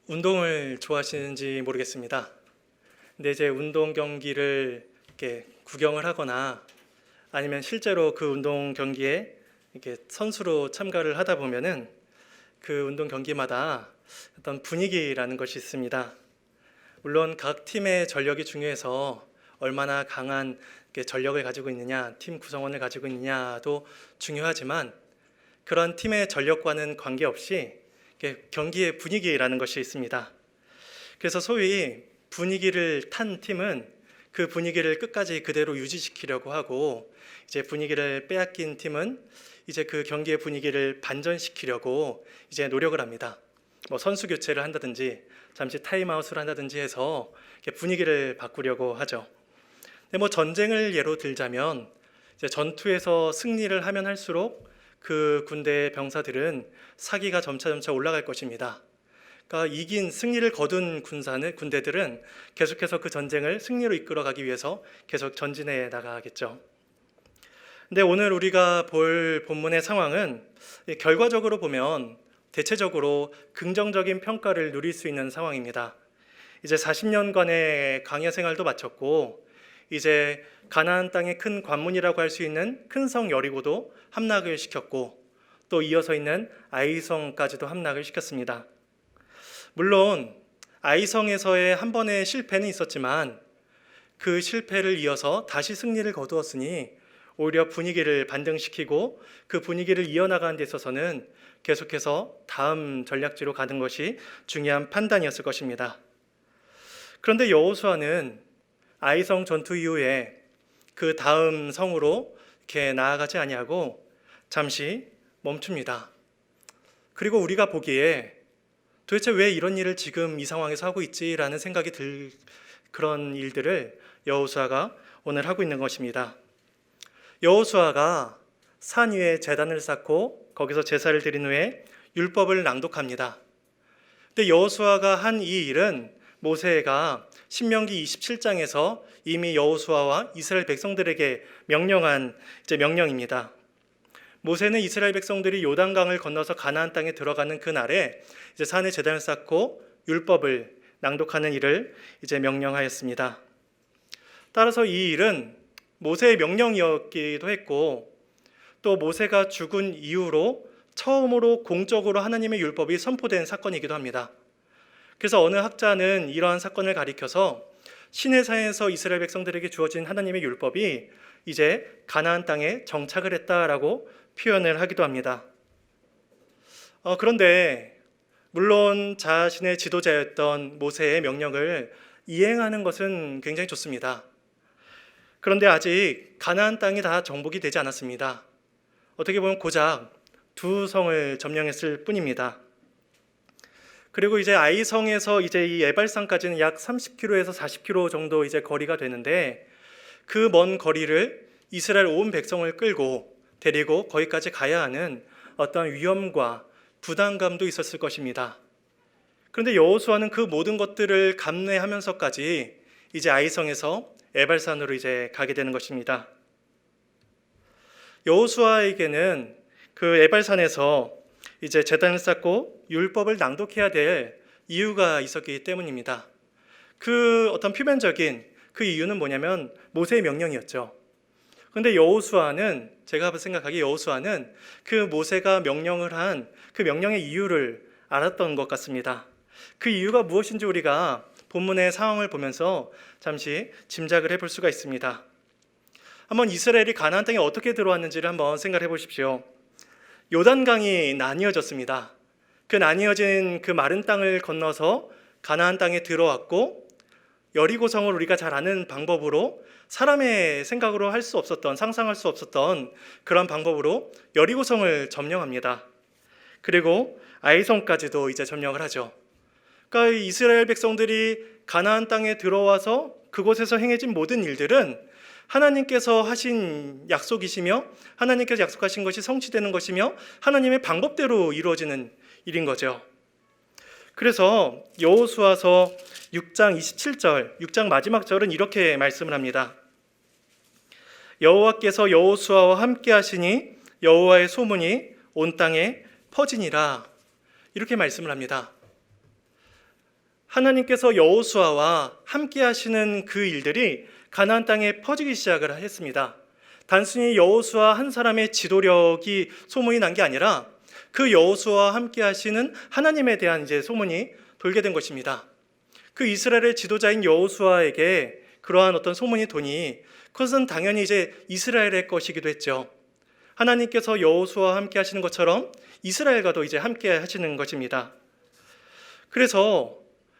운동을 좋아하시는지 모르겠습니다. 근데 이제 운동 경기를 이렇게 구경을 하거나 아니면 실제로 그 운동 경기에 이렇게 선수로 참가를 하다 보면은 그 운동 경기마다 어떤 분위기라는 것이 있습니다. 물론 각 팀의 전력이 중요해서 얼마나 강한 전력을 가지고 있느냐, 팀 구성원을 가지고 있느냐도 중요하지만 그런 팀의 전력과는 관계없이 경기의 분위기라는 것이 있습니다. 그래서 소위 분위기를 탄 팀은 그 분위기를 끝까지 그대로 유지시키려고 하고, 이제 분위기를 빼앗긴 팀은 이제 그 경기의 분위기를 반전시키려고 이제 노력을 합니다. 선수 교체를 한다든지 잠시 타임아웃을 한다든지 해서 분위기를 바꾸려고 하죠. 근데 전쟁을 예로 들자면 이제 전투에서 승리를 하면 할수록 그 군대의 병사들은 사기가 점차 올라갈 것입니다. 그러니까 이긴 승리를 거둔 군대들은 계속해서 그 전쟁을 승리로 이끌어가기 위해서 계속 전진해 나가겠죠. 근데 오늘 우리가 볼 본문의 상황은 결과적으로 보면 대체적으로 긍정적인 평가를 누릴 수 있는 상황입니다. 이제 40년간의 광야 생활도 마쳤고 이제 가나안 땅의 큰 관문이라고 할 수 있는 큰 성 여리고도 함락을 시켰고 또 이어서 있는 아이성까지도 함락을 시켰습니다. 물론 아이성에서의 한 번의 실패는 있었지만 그 실패를 이어서 다시 승리를 거두었으니 오히려 분위기를 반등시키고 그 분위기를 이어나가는 데 있어서는 계속해서 다음 전략지로 가는 것이 중요한 판단이었을 것입니다. 그런데 여호수아는 아이성 전투 이후에 그 다음 성으로 이렇게 나아가지 아니하고 잠시 멈춥니다. 그리고 우리가 보기에 도대체 왜 이런 일을 지금 이 상황에서 하고 있지라는 생각이 들 그런 일들을 여호수아가 오늘 하고 있는 것입니다. 여호수아가 산 위에 제단을 쌓고 거기서 제사를 드린 후에 율법을 낭독합니다. 근데 여호수아가 한 이 일은 모세가 신명기 27장에서 이미 여호수아와 이스라엘 백성들에게 명령한 명령입니다. 모세는 이스라엘 백성들이 요단강을 건너서 가나안 땅에 들어가는 그 날에 이제 산에 제단을 쌓고 율법을 낭독하는 일을 이제 명령하였습니다. 따라서 이 일은 모세의 명령이었기도 했고 또 모세가 죽은 이후로 처음으로 공적으로 하나님의 율법이 선포된 사건이기도 합니다. 그래서 어느 학자는 이러한 사건을 가리켜서 시내산에서 이스라엘 백성들에게 주어진 하나님의 율법이 이제 가나안 땅에 정착을 했다라고 표현을 하기도 합니다. 그런데 물론 자신의 지도자였던 모세의 명령을 이행하는 것은 굉장히 좋습니다. 그런데 아직 가나안 땅이 다 정복이 되지 않았습니다. 어떻게 보면 고작 2성을 점령했을 뿐입니다. 그리고 이제 아이성에서 이제 이 에발산까지는 약 30km에서 40km 정도 이제 거리가 되는데 그 먼 거리를 이스라엘 온 백성을 끌고 데리고 거기까지 가야 하는 어떤 위험과 부담감도 있었을 것입니다. 그런데 여호수아는 그 모든 것들을 감내하면서까지 이제 아이성에서 에발산으로 이제 가게 되는 것입니다. 여호수아에게는 그 에발산에서 이제 제단을 쌓고 율법을 낭독해야 될 이유가 있었기 때문입니다. 그 어떤 표면적인 그 이유는 뭐냐면 모세의 명령이었죠. 그런데 여호수아는 제가 생각하기에 여호수아는 그 모세가 명령을 한 그 명령의 이유를 알았던 것 같습니다. 그 이유가 무엇인지 우리가 본문의 상황을 보면서 잠시 짐작을 해볼 수가 있습니다. 한번 이스라엘이 가나안 땅에 어떻게 들어왔는지를 한번 생각해 보십시오. 요단강이 나뉘어졌습니다. 그 나뉘어진 그 마른 땅을 건너서 가나안 땅에 들어왔고 여리고성을 우리가 잘 아는 방법으로 사람의 생각으로 할 수 없었던, 상상할 수 없었던 그런 방법으로 여리고성을 점령합니다. 그리고 아이성까지도 이제 점령을 하죠. 그러니까 이스라엘 백성들이 가나안 땅에 들어와서 그곳에서 행해진 모든 일들은 하나님께서 하신 약속이시며 하나님께서 약속하신 것이 성취되는 것이며 하나님의 방법대로 이루어지는 일인 거죠. 그래서 여호수아서 6장 27절, 6장 마지막 절은 이렇게 말씀을 합니다. 여호와께서 여호수아와 함께 하시니 여호와의 소문이 온 땅에 퍼지니라. 이렇게 말씀을 합니다. 하나님께서 여호수아와 함께 하시는 그 일들이 가나안 땅에 퍼지기 시작을 했습니다. 단순히 여호수아 한 사람의 지도력이 소문이 난 게 아니라 그 여호수아와 함께 하시는 하나님에 대한 이제 소문이 돌게 된 것입니다. 그 이스라엘의 지도자인 여호수아에게 그러한 어떤 소문이 도니 그것은 당연히 이제 이스라엘의 것이기도 했죠. 하나님께서 여호수아와 함께 하시는 것처럼 이스라엘과도 이제 함께 하시는 것입니다. 그래서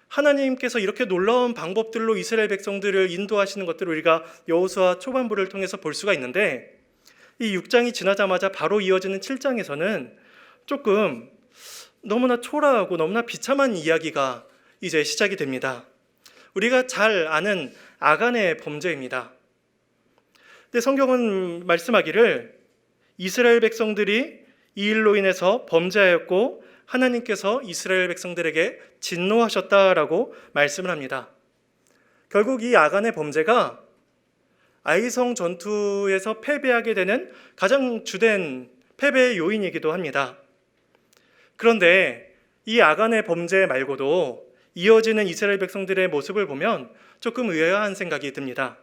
하나님께서 이렇게 놀라운 방법들로 이스라엘 백성들을 인도하시는 것들을 우리가 여호수아 초반부를 통해서 볼 수가 있는데, 이 6장이 지나자마자 바로 이어지는 7장에서는 조금 너무나 초라하고 너무나 비참한 이야기가 이제 시작이 됩니다. 우리가 잘 아는 아간의 범죄입니다. 근데 성경은 말씀하기를 이스라엘 백성들이 이 일로 인해서 범죄하였고 하나님께서 이스라엘 백성들에게 진노하셨다라고 말씀을 합니다. 결국 이 아간의 범죄가 아이성 전투에서 패배하게 되는 가장 주된 패배의 요인이기도 합니다. 그런데 이 아간의 범죄 말고도 이어지는 이스라엘 백성들의 모습을 보면 조금 의아한 생각이 듭니다.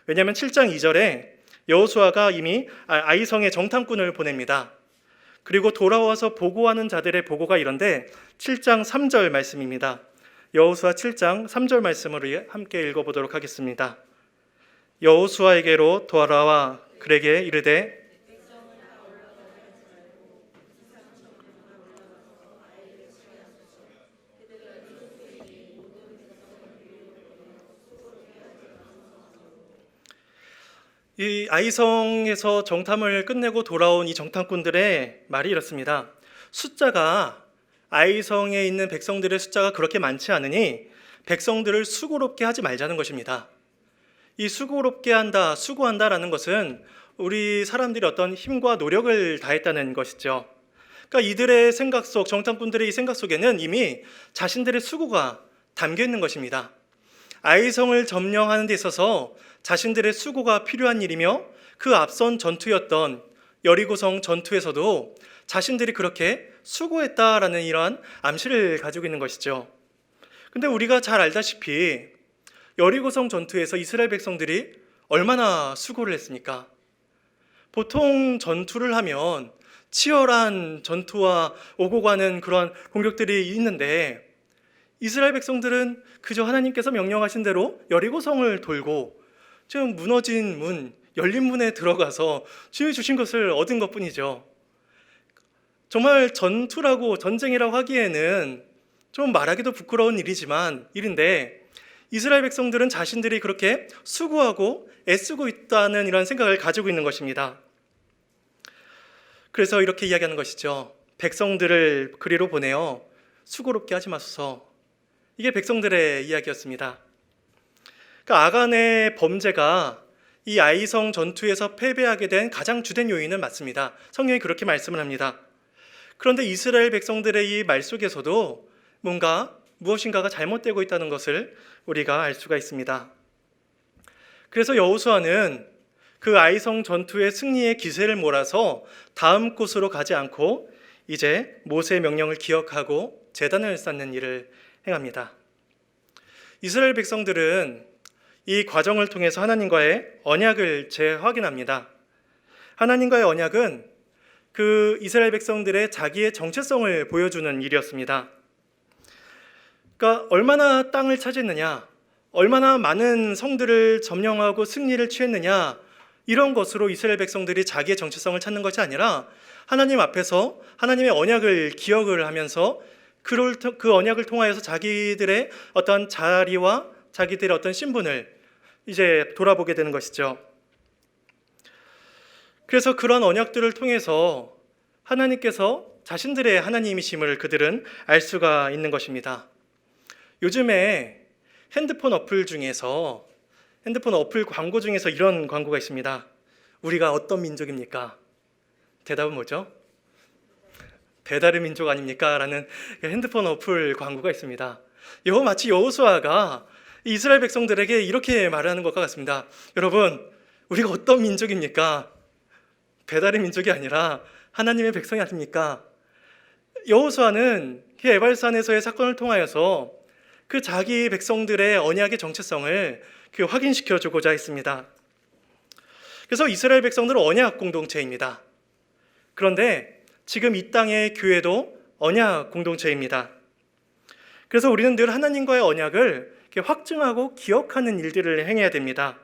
왜냐하면 7장 2절에 여호수아가 이미 아이성에 정탐꾼을 보냅니다. 그리고 돌아와서 보고하는 자들의 보고가 이런데 7장 3절 말씀입니다. 여호수아 7장 3절 말씀을 함께 읽어보도록 하겠습니다. 여호수아에게로 돌아와 그에게 이르되 이 아이성에서 정탐을 끝내고 돌아온 이 정탐꾼들의 말이 이렇습니다. 숫자가 아이성에 있는 백성들의 숫자가 그렇게 많지 않으니 백성들을 수고롭게 하지 말자는 것입니다. 이 수고롭게 한다, 수고한다라는 것은 우리 사람들이 어떤 힘과 노력을 다했다는 것이죠. 그러니까 이들의 생각 속, 정탐꾼들의 이 생각 속에는 이미 자신들의 수고가 담겨 있는 것입니다. 아이성을 점령하는 데 있어서 자신들의 수고가 필요한 일이며 그 앞선 전투였던 여리고성 전투에서도 자신들이 그렇게 수고했다라는 이러한 암시를 가지고 있는 것이죠. 근데 우리가 잘 알다시피 여리고성 전투에서 이스라엘 백성들이 얼마나 수고를 했습니까? 보통 전투를 하면 치열한 전투와 오고 가는 그런 공격들이 있는데 이스라엘 백성들은 그저 하나님께서 명령하신 대로 여리고성을 돌고 지금 무너진 문, 열린 문에 들어가서 주님이 주신 것을 얻은 것뿐이죠. 정말 전투라고 전쟁이라고 하기에는 좀 말하기도 부끄러운 일인데 이스라엘 백성들은 자신들이 그렇게 수고하고 애쓰고 있다는 이런 생각을 가지고 있는 것입니다. 그래서 이렇게 이야기하는 것이죠. 백성들을 그리로 보내어 수고롭게 하지 마소서. 이게 백성들의 이야기였습니다. 그러니까 아간의 범죄가 이 아이성 전투에서 패배하게 된 가장 주된 요인은 맞습니다. 성경이 그렇게 말씀을 합니다. 그런데 이스라엘 백성들의 이 말 속에서도 무엇인가가 잘못되고 있다는 것을 우리가 알 수가 있습니다. 그래서 여호수아는 그 아이성 전투의 승리의 기세를 몰아서 다음 곳으로 가지 않고 이제 모세의 명령을 기억하고 제단을 쌓는 일을 행합니다. 이스라엘 백성들은 이 과정을 통해서 하나님과의 언약을 재확인합니다. 하나님과의 언약은 그 이스라엘 백성들의 자기의 정체성을 보여주는 일이었습니다. 그러니까 얼마나 땅을 차지했느냐, 얼마나 많은 성들을 점령하고 승리를 취했느냐, 이런 것으로 이스라엘 백성들이 자기의 정체성을 찾는 것이 아니라 하나님 앞에서 하나님의 언약을 기억을 하면서 그 언약을 통하여서 자기들의 어떤 자리와 자기들의 어떤 신분을 이제 돌아보게 되는 것이죠. 그래서 그런 언약들을 통해서 하나님께서 자신들의 하나님이심을 그들은 알 수가 있는 것입니다. 요즘에 핸드폰 어플 광고 중에서 이런 광고가 있습니다. 우리가 어떤 민족입니까? 대답은 뭐죠? 배달의 민족 아닙니까? 라는 핸드폰 어플 광고가 있습니다. 마치 여호수아가 이스라엘 백성들에게 이렇게 말하는 것과 같습니다. 여러분, 우리가 어떤 민족입니까? 배달의 민족이 아니라 하나님의 백성이 아닙니까? 여호수아는 그 에발산에서의 사건을 통하여서 그 자기 백성들의 언약의 정체성을 확인시켜 주고자 했습니다. 그래서 이스라엘 백성들은 언약 공동체입니다. 그런데 지금 이 땅의 교회도 언약 공동체입니다. 그래서 우리는 늘 하나님과의 언약을 확증하고 기억하는 일들을 행해야 됩니다.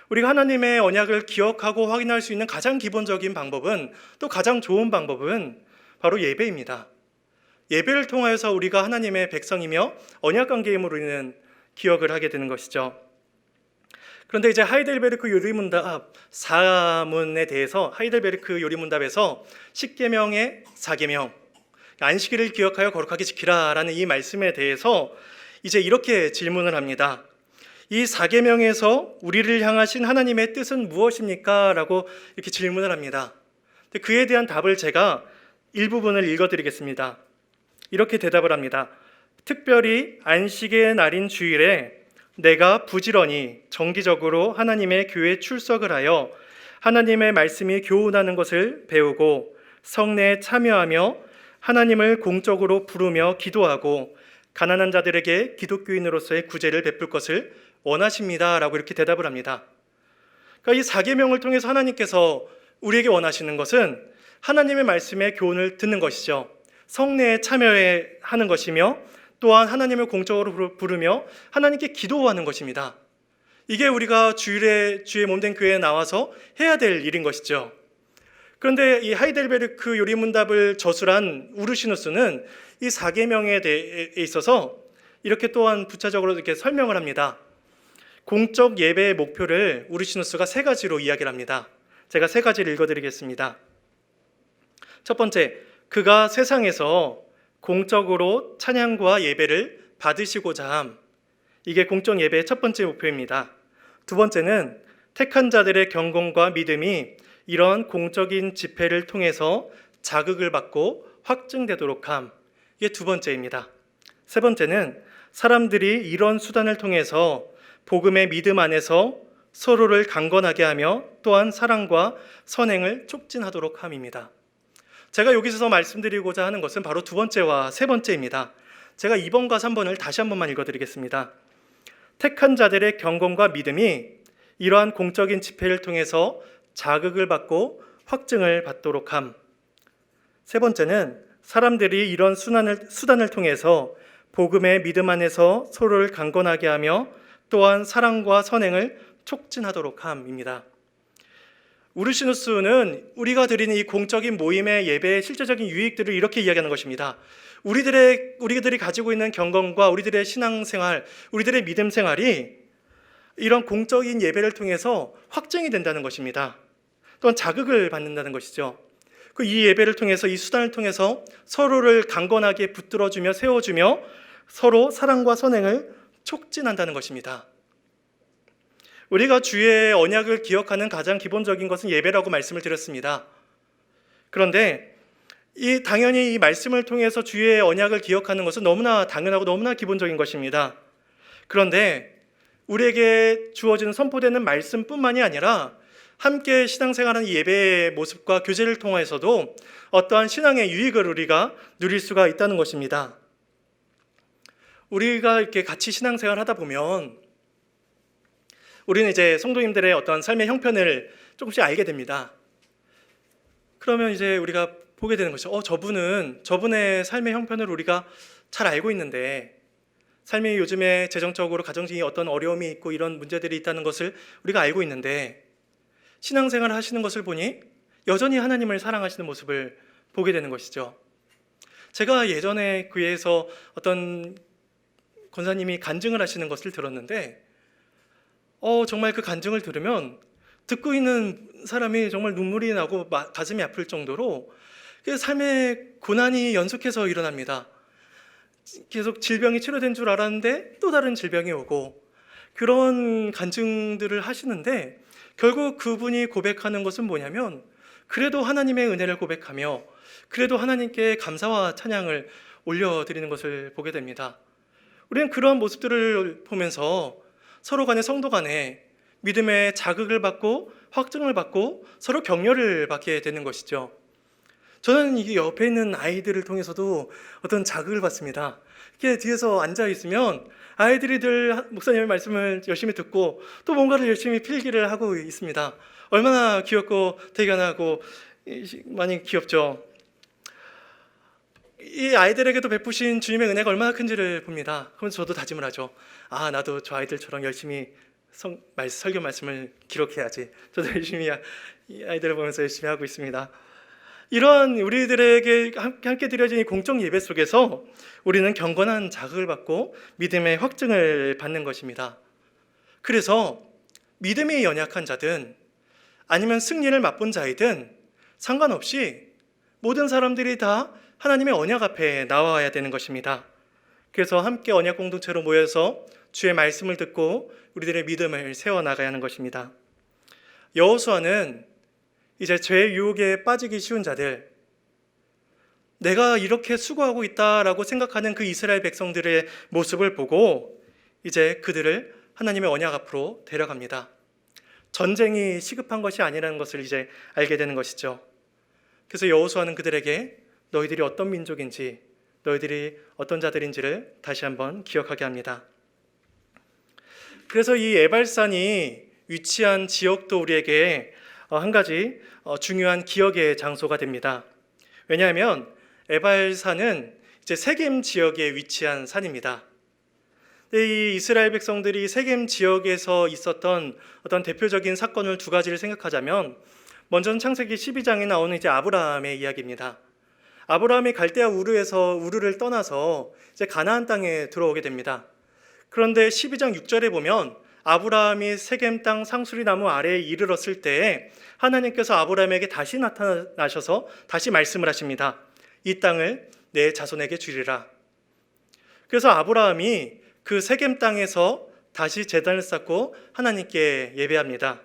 우리가 하나님의 언약을 기억하고 확인할 수 있는 가장 기본적인 방법은, 또 가장 좋은 방법은 바로 예배입니다. 예배를 통하여서 우리가 하나님의 백성이며 언약 관계임으로 우리는 기억을 하게 되는 것이죠. 그런데 이제 하이델베르크 요리문답 4문에 대해서 하이델베르크 요리문답에서 10계명의 4계명, 안식일을 기억하여 거룩하게 지키라라는 이 말씀에 대해서 이제 이렇게 질문을 합니다. 이 4계명에서 우리를 향하신 하나님의 뜻은 무엇입니까? 라고 이렇게 질문을 합니다. 그에 대한 답을 제가 일부분을 읽어드리겠습니다. 이렇게 대답을 합니다. 특별히 안식의 날인 주일에 내가 부지런히 정기적으로 하나님의 교회에 출석을 하여 하나님의 말씀이 교훈하는 것을 배우고 성례에 참여하며 하나님을 공적으로 부르며 기도하고 가난한 자들에게 기독교인으로서의 구제를 베풀 것을 원하십니다. 라고 이렇게 대답을 합니다. 그러니까 이 4계명을 통해서 하나님께서 우리에게 원하시는 것은 하나님의 말씀의 교훈을 듣는 것이죠. 성례에 참여하는 것이며 또한 하나님을 공적으로 부르며 하나님께 기도하는 것입니다. 이게 우리가 주의 몸된 교회에 나와서 해야 될 일인 것이죠. 그런데 이 하이델베르크 요리문답을 저술한 우르시누스는 이 4계명에 대해 있어서 이렇게 또한 부차적으로 이렇게 설명을 합니다. 공적 예배의 목표를 우르시누스가 3가지로 이야기를 합니다. 제가 3가지를 읽어드리겠습니다. 첫 번째, 그가 세상에서 공적으로 찬양과 예배를 받으시고자 함. 이게 공적 예배의 첫 번째 목표입니다. 두 번째는 택한 자들의 경건과 믿음이 이런 공적인 집회를 통해서 자극을 받고 확증되도록 함. 이게 두 번째입니다. 세 번째는 사람들이 이런 수단을 통해서 복음의 믿음 안에서 서로를 강건하게 하며 또한 사랑과 선행을 촉진하도록 함입니다. 제가 여기서 말씀드리고자 하는 것은 바로 두 번째와 세 번째입니다. 제가 2번과 3번을 다시 한 번만 읽어드리겠습니다. 택한 자들의 경건과 믿음이 이러한 공적인 집회를 통해서 자극을 받고 확증을 받도록 함. 세 번째는 사람들이 이런 수단을 통해서 복음의 믿음 안에서 서로를 강건하게 하며 또한 사랑과 선행을 촉진하도록 함입니다. 우르시누스는 우리가 드리는 이 공적인 모임의 예배의 실제적인 유익들을 이렇게 이야기하는 것입니다. 우리들이 가지고 있는 경건과 우리들의 신앙생활, 우리들의 믿음 생활이 이런 공적인 예배를 통해서 확증이 된다는 것입니다. 또한 자극을 받는다는 것이죠. 이 예배를 통해서, 이 수단을 통해서 서로를 강건하게 붙들어주며 세워주며 서로 사랑과 선행을 촉진한다는 것입니다. 우리가 주의 언약을 기억하는 가장 기본적인 것은 예배라고 말씀을 드렸습니다. 그런데 당연히 이 말씀을 통해서 주의 언약을 기억하는 것은 너무나 당연하고 너무나 기본적인 것입니다. 그런데 우리에게 주어지는 선포되는 말씀뿐만이 아니라 함께 신앙생활하는 예배의 모습과 교제를 통해서도 어떠한 신앙의 유익을 우리가 누릴 수가 있다는 것입니다. 우리가 이렇게 같이 신앙생활 하다 보면 우리는 이제 성도님들의 어떤 삶의 형편을 조금씩 알게 됩니다. 그러면 이제 우리가 보게 되는 것이죠. 저분의 삶의 형편을 우리가 잘 알고 있는데, 삶이 요즘에 재정적으로 가정적인 어떤 어려움이 있고 이런 문제들이 있다는 것을 우리가 알고 있는데, 신앙생활을 하시는 것을 보니 여전히 하나님을 사랑하시는 모습을 보게 되는 것이죠. 제가 예전에 교회에서 어떤 권사님이 간증을 하시는 것을 들었는데 정말 그 간증을 들으면 듣고 있는 사람이 정말 눈물이 나고 가슴이 아플 정도로 삶의 고난이 연속해서 일어납니다. 계속 질병이 치료된 줄 알았는데 또 다른 질병이 오고, 그런 간증들을 하시는데 결국 그분이 고백하는 것은 뭐냐면, 그래도 하나님의 은혜를 고백하며 그래도 하나님께 감사와 찬양을 올려드리는 것을 보게 됩니다. 우리는 그러한 모습들을 보면서 서로 간에, 성도 간에 믿음의 자극을 받고 확증을 받고 서로 격려를 받게 되는 것이죠. 저는 이 옆에 있는 아이들을 통해서도 어떤 자극을 받습니다. 이렇게 뒤에서 앉아 있으면 아이들이 늘 목사님의 말씀을 열심히 듣고 또 뭔가를 열심히 필기를 하고 있습니다. 얼마나 귀엽고 대견하고 많이 귀엽죠. 이 아이들에게도 베푸신 주님의 은혜가 얼마나 큰지를 봅니다. 그럼 저도 다짐을 하죠. 나도 저 아이들처럼 열심히 설교 말씀을 기록해야지. 저도 열심히 이 아이들을 보면서 열심히 하고 있습니다. 이런 우리들에게 함께 드려진 공적 예배 속에서 우리는 경건한 자극을 받고 믿음의 확증을 받는 것입니다. 그래서 믿음이 연약한 자든 아니면 승리를 맛본 자이든 상관없이 모든 사람들이 다 하나님의 언약 앞에 나와야 되는 것입니다. 그래서 함께 언약 공동체로 모여서 주의 말씀을 듣고 우리들의 믿음을 세워나가야 하는 것입니다. 여호수아는 이제 죄의 유혹에 빠지기 쉬운 자들, 내가 이렇게 수고하고 있다라고 생각하는 그 이스라엘 백성들의 모습을 보고 이제 그들을 하나님의 언약 앞으로 데려갑니다. 전쟁이 시급한 것이 아니라는 것을 이제 알게 되는 것이죠. 그래서 여호수아는 그들에게 너희들이 어떤 민족인지, 너희들이 어떤 자들인지를 다시 한번 기억하게 합니다. 그래서 이 에발산이 위치한 지역도 우리에게 한 가지 중요한 기억의 장소가 됩니다. 왜냐하면 에발산은 이제 세겜 지역에 위치한 산입니다. 이 이스라엘 백성들이 세겜 지역에서 있었던 어떤 대표적인 사건을 두 가지를 생각하자면, 먼저는 창세기 12장에 나오는 이제 아브라함의 이야기입니다. 아브라함이 갈대아 우르를 떠나서 이제 가나안 땅에 들어오게 됩니다. 그런데 12장 6절에 보면 아브라함이 세겜 땅 상수리 나무 아래에 이르렀을 때에 하나님께서 아브라함에게 다시 나타나셔서 다시 말씀을 하십니다. 이 땅을 내 자손에게 주리라. 그래서 아브라함이 그 세겜 땅에서 다시 제단을 쌓고 하나님께 예배합니다.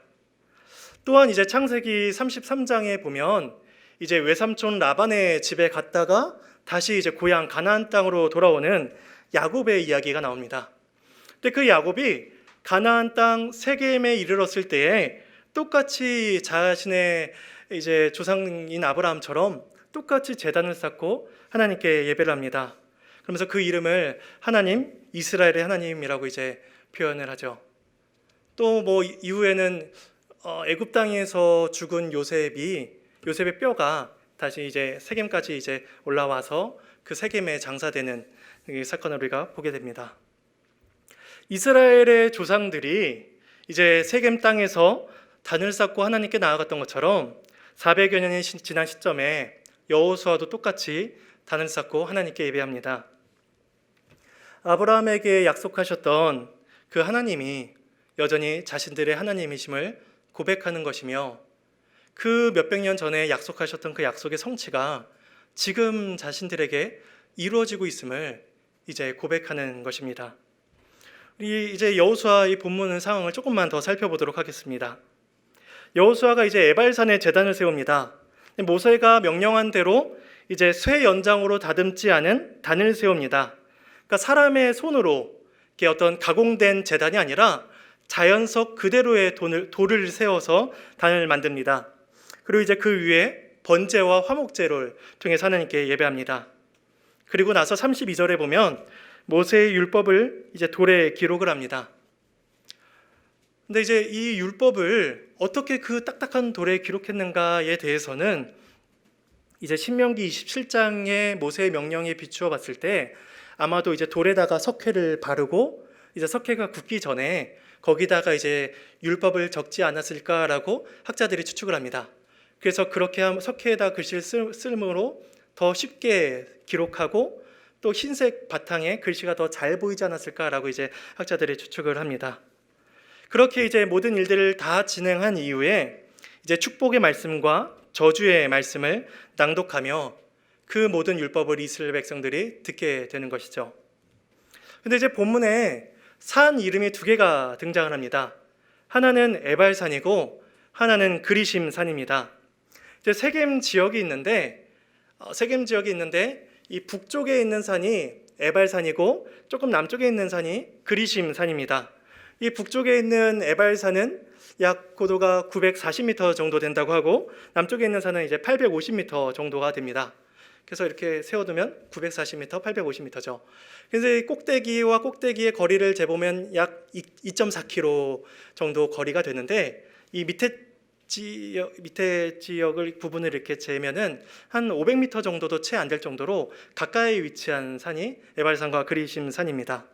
또한 이제 창세기 33장에 보면 이제 외삼촌 라반의 집에 갔다가 다시 이제 고향 가나안 땅으로 돌아오는 야곱의 이야기가 나옵니다. 근데 그 야곱이 가나안 땅 세겜에 이르렀을 때에 똑같이 자신의 이제 조상인 아브라함처럼 똑같이 제단을 쌓고 하나님께 예배를 합니다. 그러면서 그 이름을 하나님, 이스라엘의 하나님이라고 이제 표현을 하죠. 또 뭐 이후에는 애굽 땅에서 죽은 요셉의 뼈가 다시 이제 세겜까지 이제 올라와서 그 세겜에 장사되는 이 사건을 우리가 보게 됩니다. 이스라엘의 조상들이 이제 세겜 땅에서 단을 쌓고 하나님께 나아갔던 것처럼 400여 년이 지난 시점에 여호수아도 똑같이 단을 쌓고 하나님께 예배합니다. 아브라함에게 약속하셨던 그 하나님이 여전히 자신들의 하나님이심을 고백하는 것이며, 그 몇백 년 전에 약속하셨던 그 약속의 성취가 지금 자신들에게 이루어지고 있음을 이제 고백하는 것입니다. 우리 이제 여호수아 이 본문 상황을 조금만 더 살펴보도록 하겠습니다. 여호수아가 이제 에발산에 제단을 세웁니다. 모세가 명령한 대로 이제 쇠 연장으로 다듬지 않은 단을 세웁니다. 그러니까 사람의 손으로 이렇게 어떤 가공된 제단이 아니라 자연석 그대로의 돌을 세워서 단을 만듭니다. 그리고 이제 그 위에 번제와 화목제를 통해서 하나님께 예배합니다. 그리고 나서 32절에 보면 모세의 율법을 이제 돌에 기록을 합니다. 근데 이제 이 율법을 어떻게 그 딱딱한 돌에 기록했는가에 대해서는 이제 신명기 27장의 모세의 명령에 비추어 봤을 때 아마도 이제 돌에다가 석회를 바르고 이제 석회가 굳기 전에 거기다가 이제 율법을 적지 않았을까라고 학자들이 추측을 합니다. 그래서 그렇게 석회에다 글씨를 쓰므로 더 쉽게 기록하고 또 흰색 바탕에 글씨가 더 잘 보이지 않았을까라고 이제 학자들이 추측을 합니다. 그렇게 이제 모든 일들을 다 진행한 이후에 이제 축복의 말씀과 저주의 말씀을 낭독하며 그 모든 율법을 이스라엘 백성들이 듣게 되는 것이죠. 근데 이제 본문에 산 이름이 두 개가 등장을 합니다. 하나는 에발산이고 하나는 그리심 산입니다. 이제 세겜 지역이 있는데 이 북쪽에 있는 산이 에발산이고 조금 남쪽에 있는 산이 그리심 산입니다. 이 북쪽에 있는 에발산은 약 고도가 940m 정도 된다고 하고 남쪽에 있는 산은 이제 850m 정도가 됩니다. 그래서 이렇게 세워두면 940m, 850m죠. 그래서 이 꼭대기와 꼭대기의 거리를 재보면 약 2.4km 정도 거리가 되는데 이 밑에 지역을 부분을 이렇게 재면은 한 500m 정도도 채 안 될 정도로 가까이 위치한 산이 에발산과 그리심 산입니다.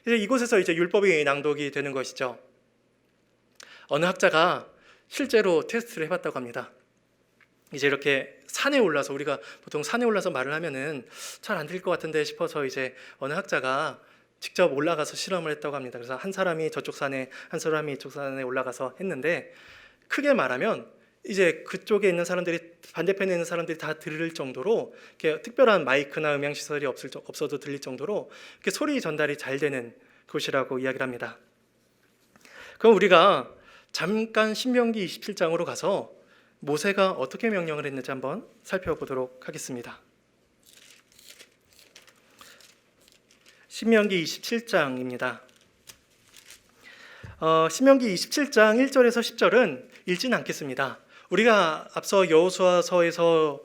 이제 이곳에서 이제 율법이 낭독이 되는 것이죠. 어느 학자가 실제로 테스트를 해봤다고 합니다. 이제 이렇게 산에 올라서, 우리가 보통 산에 올라서 말을 하면은 잘 안 들릴 것 같은데 싶어서 이제 어느 학자가 직접 올라가서 실험을 했다고 합니다. 그래서 한 사람이 저쪽 산에, 한 사람이 이쪽 산에 올라가서 했는데, 크게 말하면 이제 그쪽에 있는 사람들이, 반대편에 있는 사람들이 다 들을 정도로 이렇게 특별한 마이크나 음향 시설이 없어도 들릴 정도로 이렇게 소리 전달이 잘 되는 곳이라고 이야기를 합니다. 그럼 우리가 잠깐 신명기 27장으로 가서 모세가 어떻게 명령을 했는지 한번 살펴보도록 하겠습니다. 신명기 27장입니다. 신명기 27장 1절에서 10절은 읽지는 않겠습니다. 우리가 앞서 여호수아서에서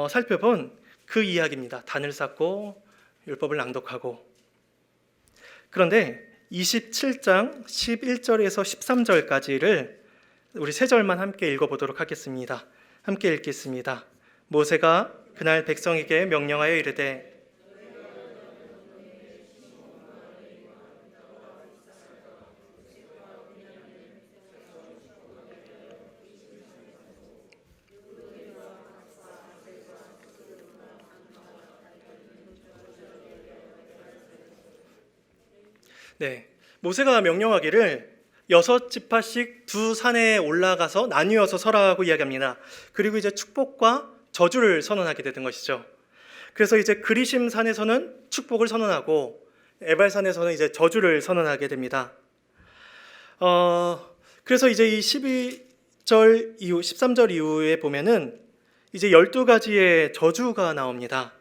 살펴본 그 이야기입니다. 단을 쌓고 율법을 낭독하고. 그런데 27장 11절에서 13절까지를 우리 세 절만 함께 읽어보도록 하겠습니다. 함께 읽겠습니다. 모세가 그날 백성에게 명령하여 이르되 모세가 명령하기를 6지파씩 두 산에 올라가서 나뉘어서 설하고 이야기합니다. 그리고 이제 축복과 저주를 선언하게 되는 것이죠. 그래서 이제 그리심 산에서는 축복을 선언하고 에발산에서는 이제 저주를 선언하게 됩니다. 그래서 이제 이 12절 이후, 13절 이후에 보면은 이제 12가지의 저주가 나옵니다.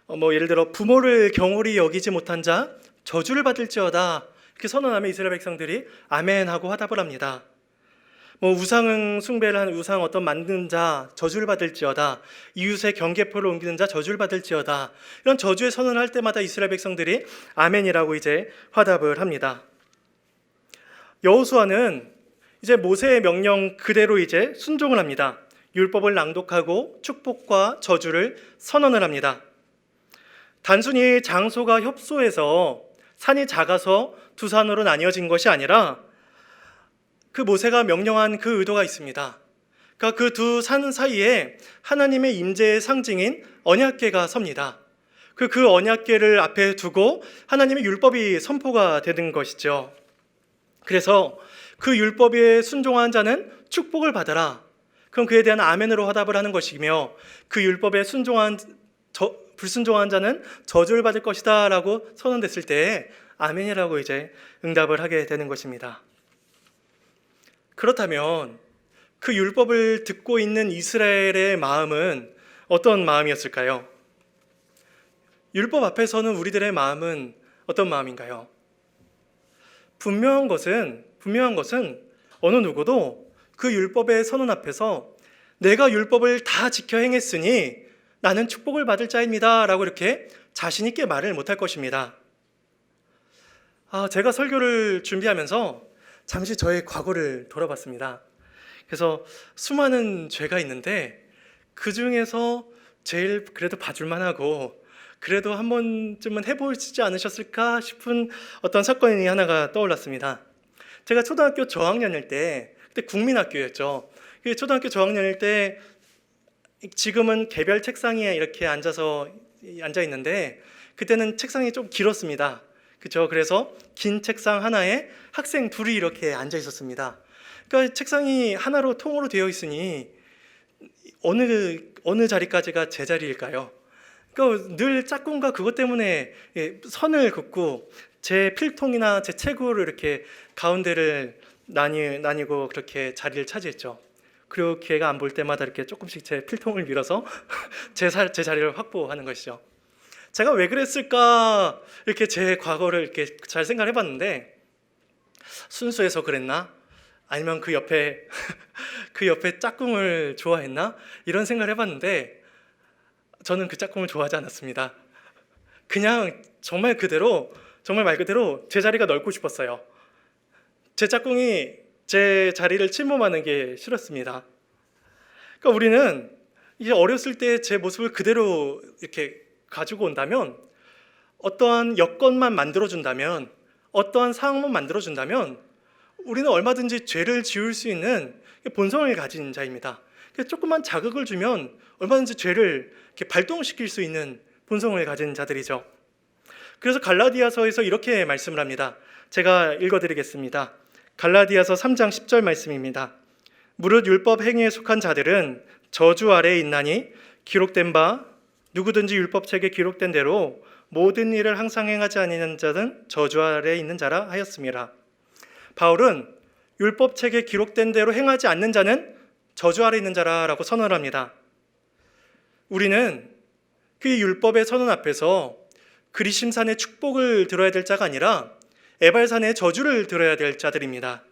예를 들어 부모를 경홀히 여기지 못한 자 저주를 받을지어다, 이렇게 선언하면 이스라엘 백성들이 아멘 하고 화답을 합니다. 우상 숭배를 하는, 우상 어떤 만든 자 저주를 받을지어다, 이웃의 경계포를 옮기는 자 저주를 받을지어다, 이런 저주의 선언을 할 때마다 이스라엘 백성들이 아멘이라고 이제 화답을 합니다. 여호수아는 이제 모세의 명령 그대로 이제 순종을 합니다. 율법을 낭독하고 축복과 저주를 선언을 합니다. 단순히 장소가 협소해서 산이 작아서 두 산으로 나뉘어진 것이 아니라 그 모세가 명령한 그 의도가 있습니다. 그러니까 그 두 산 사이에 하나님의 임재의 상징인 언약궤가 섭니다. 그 언약궤를 앞에 두고 하나님의 율법이 선포가 되는 것이죠. 그래서 그 율법에 순종한 자는 축복을 받아라, 그럼 그에 대한 아멘으로 화답을 하는 것이며, 그 율법에 불순종한 자는 저주를 받을 것이다 라고 선언됐을 때 아멘이라고 이제 응답을 하게 되는 것입니다. 그렇다면 그 율법을 듣고 있는 이스라엘의 마음은 어떤 마음이었을까요? 율법 앞에서는 우리들의 마음은 어떤 마음인가요? 분명한 것은 어느 누구도 그 율법의 선언 앞에서 내가 율법을 다 지켜 행했으니 나는 축복을 받을 자입니다 라고 이렇게 자신 있게 말을 못할 것입니다. 제가 설교를 준비하면서 잠시 저의 과거를 돌아봤습니다. 그래서 수많은 죄가 있는데 그 중에서 제일 그래도 봐줄만 하고 그래도 한 번쯤은 해보시지 않으셨을까 싶은 어떤 사건이 하나가 떠올랐습니다. 제가 초등학교 저학년일 때, 그때 국민학교였죠. 초등학교 저학년일 때 지금은 개별 책상에 이렇게 앉아 있는데 그때는 책상이 좀 길었습니다. 그렇죠? 그래서 긴 책상 하나에 학생 둘이 이렇게 앉아 있었습니다. 그러니까 책상이 하나로 통으로 되어 있으니 어느 자리까지가 제 자리일까요? 그러니까 늘 짝꿍과 그것 때문에 선을 긋고 제 필통이나 제 책으로 이렇게 가운데를 나뉘고 그렇게 자리를 차지했죠. 그리고 기회가 안 볼 때마다 이렇게 조금씩 제 필통을 밀어서 제 자리를 확보하는 것이죠. 제가 왜 그랬을까 이렇게 제 과거를 이렇게 잘 생각해 봤는데 순수해서 그랬나? 아니면 그 옆에 그 옆에 짝꿍을 좋아했나? 이런 생각을 해봤는데 저는 그 짝꿍을 좋아하지 않았습니다. 그냥 정말 말 그대로 제 자리가 넓고 싶었어요. 제 짝꿍이 제 자리를 침범하는 게 싫었습니다. 그러니까 우리는 이제 어렸을 때 제 모습을 그대로 이렇게 가지고 온다면, 어떠한 여건만 만들어준다면, 어떠한 상황만 만들어준다면 우리는 얼마든지 죄를 지을 수 있는 본성을 가진 자입니다. 조금만 자극을 주면 얼마든지 죄를 이렇게 발동시킬 수 있는 본성을 가진 자들이죠. 그래서 갈라디아서에서 이렇게 말씀을 합니다. 제가 읽어드리겠습니다. 갈라디아서 3장 10절 말씀입니다. 무릇 율법 행위에 속한 자들은 저주 아래에 있나니 기록된 바 누구든지 율법책에 기록된 대로 모든 일을 항상 행하지 아니하는 자는 저주 아래에 있는 자라 하였습니다. 바울은 율법책에 기록된 대로 행하지 않는 자는 저주 아래에 있는 자라고 선언을 합니다. 우리는 그 율법의 선언 앞에서 그리심산의 축복을 들어야 될 자가 아니라 에발산의 저주를 들어야 될 자들입니다.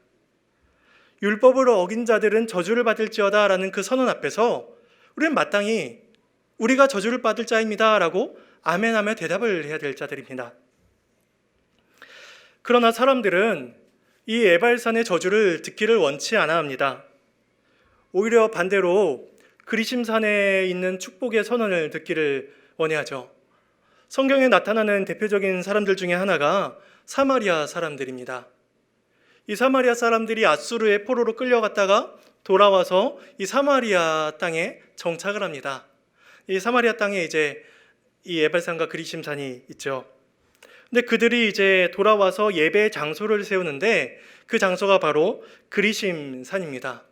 율법을 어긴 자들은 저주를 받을지어다 라는 그 선언 앞에서 우리는 마땅히 우리가 저주를 받을 자입니다 라고 아멘하며 대답을 해야 될 자들입니다. 그러나 사람들은 이 에발산의 저주를 듣기를 원치 않아 합니다. 오히려 반대로 그리심산에 있는 축복의 선언을 듣기를 원해하죠. 성경에 나타나는 대표적인 사람들 중에 하나가 사마리아 사람들입니다. 이 사마리아 사람들이 아수르의 포로로 끌려갔다가 돌아와서 이 사마리아 땅에 정착을 합니다. 이 사마리아 땅에 이제 이 에발산과 그리심산이 있죠. 근데 그들이 이제 돌아와서 예배 장소를 세우는데 그 장소가 바로 그리심산입니다.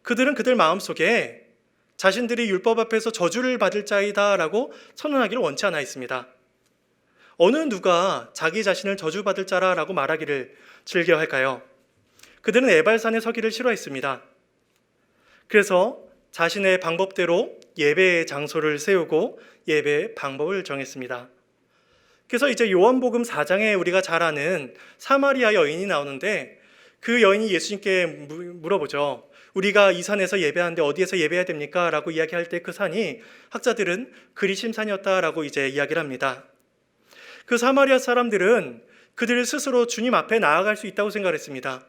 그들은 그들 마음속에 자신들이 율법 앞에서 저주를 받을 자이다라고 선언하기를 원치 않아 있습니다. 어느 누가 자기 자신을 저주받을 자라라고 말하기를 즐겨할까요? 그들은 에발산에 서기를 싫어했습니다. 그래서 자신의 방법대로 예배의 장소를 세우고 예배의 방법을 정했습니다. 그래서 이제 요한복음 4장에 우리가 잘 아는 사마리아 여인이 나오는데 그 여인이 예수님께 물어보죠. 우리가 이 산에서 예배하는데 어디에서 예배해야 됩니까? 라고 이야기할 때 그 산이 학자들은 그리심산이었다라고 이제 이야기를 합니다. 그 사마리아 사람들은 그들 스스로 주님 앞에 나아갈 수 있다고 생각했습니다.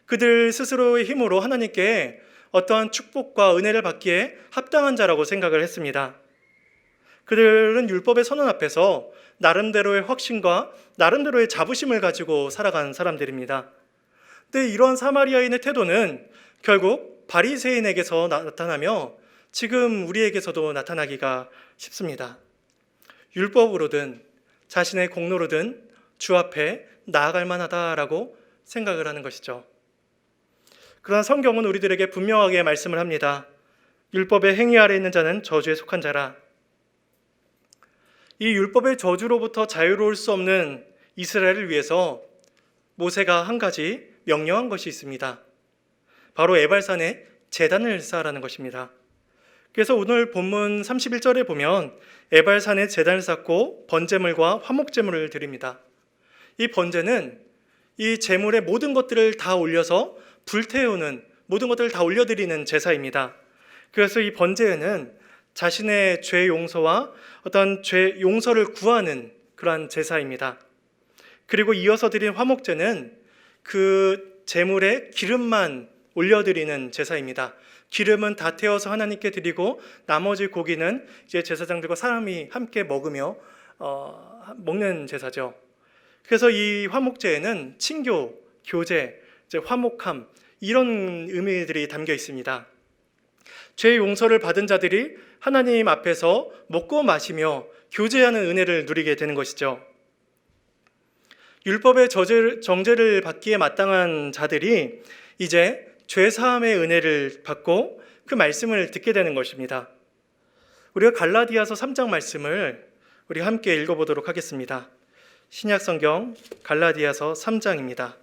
그들 스스로의 힘으로 하나님께 어떠한 축복과 은혜를 받기에 합당한 자라고 생각을 했습니다. 그들은 율법의 선언 앞에서 나름대로의 확신과 나름대로의 자부심을 가지고 살아간 사람들입니다. 근데 이러한 사마리아인의 태도는 결국 바리새인에게서 나타나며 지금 우리에게서도 나타나기가 쉽습니다. 율법으로든 자신의 공로로든 주 앞에 나아갈 만하다라고 생각을 하는 것이죠. 그러나 성경은 우리들에게 분명하게 말씀을 합니다. 율법의 행위 아래 있는 자는 저주에 속한 자라. 이 율법의 저주로부터 자유로울 수 없는 이스라엘을 위해서 모세가 한 가지 명령한 것이 있습니다. 바로 에발산에 제단을 쌓으라는 것입니다. 그래서 오늘 본문 31절에 보면 에발산에 제단을 쌓고 번제물과 화목제물을 드립니다. 이 번제는 이 제물의 모든 것들을 다 올려서 불태우는, 모든 것들을 다 올려드리는 제사입니다. 그래서 이 번제에는 자신의 죄 용서와 어떤 죄 용서를 구하는 그러한 제사입니다. 그리고 이어서 드린 화목제는 그 제물에 기름만 올려드리는 제사입니다. 기름은 다 태워서 하나님께 드리고 나머지 고기는 이제 제사장들과 사람이 함께 먹으며 먹는 제사죠. 그래서 이 화목제에는 친교, 교제, 이제 화목함 이런 의미들이 담겨 있습니다. 죄 용서를 받은 자들이 하나님 앞에서 먹고 마시며 교제하는 은혜를 누리게 되는 것이죠. 율법의 정죄를 받기에 마땅한 자들이 이제 죄사함의 은혜를 받고 그 말씀을 듣게 되는 것입니다. 우리가 갈라디아서 3장 말씀을 우리 함께 읽어보도록 하겠습니다. 신약성경 갈라디아서 3장입니다.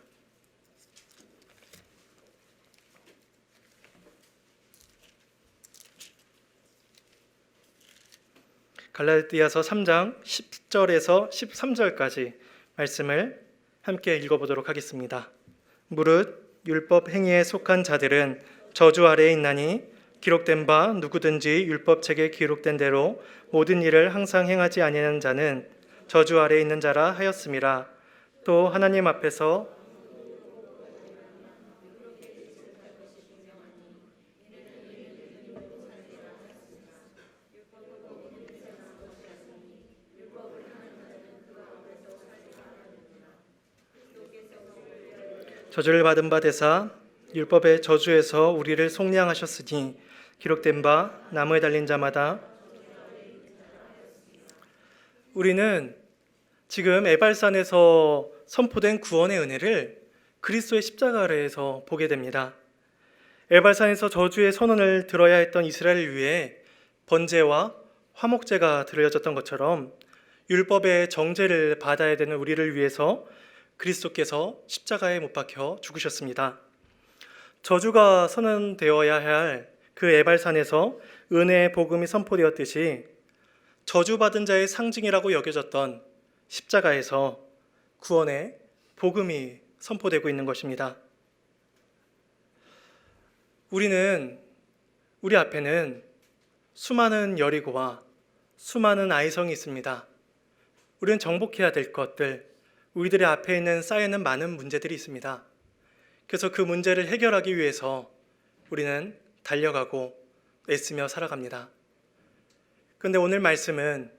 갈라디아서 3장 10절에서 13절까지 말씀을 함께 읽어보도록 하겠습니다. 무릇 율법 행위에 속한 자들은 저주 아래에 있나니 기록된 바 누구든지 율법책에 기록된 대로 모든 일을 항상 행하지 아니하는 자는 저주 아래에 있는 자라 하였음이라. 또 하나님 앞에서 저주를 받은 바 되사 율법의 저주에서 우리를 속량하셨으니 기록된 바 나무에 달린 자마다. 우리는 지금 에발산에서 선포된 구원의 은혜를 그리스도의 십자가 아래에서 보게 됩니다. 에발산에서 저주의 선언을 들어야 했던 이스라엘을 위해 번제와 화목제가 드려졌던 것처럼 율법의 정죄를 받아야 되는 우리를 위해서 그리스도께서 십자가에 못 박혀 죽으셨습니다. 저주가 선언되어야 할 그 에발산에서 은혜의 복음이 선포되었듯이 저주받은 자의 상징이라고 여겨졌던 십자가에서 구원의 복음이 선포되고 있는 것입니다. 우리 앞에는 수많은 여리고와 수많은 아이성이 있습니다. 우리는 정복해야 될 것들, 우리들의 앞에 있는 쌓여있는 많은 문제들이 있습니다. 그래서 그 문제를 해결하기 위해서 우리는 달려가고 애쓰며 살아갑니다. 그런데 오늘 말씀은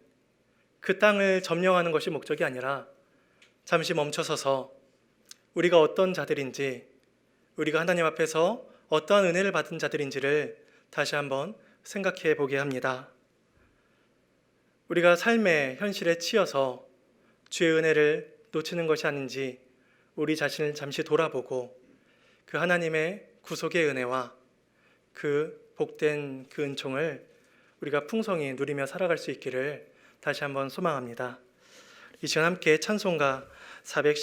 그 땅을 점령하는 것이 목적이 아니라 잠시 멈춰서서 우리가 어떤 자들인지, 우리가 하나님 앞에서 어떠한 은혜를 받은 자들인지를 다시 한번 생각해 보게 합니다. 우리가 삶의 현실에 치여서 주의 은혜를 놓치는 것이 아닌지 우리 자신을 잠시 돌아보고 그 하나님의 구속의 은혜와 그 복된 그 은총을 우리가 풍성히 누리며 살아갈 수 있기를 다시 한번 소망합니다. 이 시간 함께 찬송가 410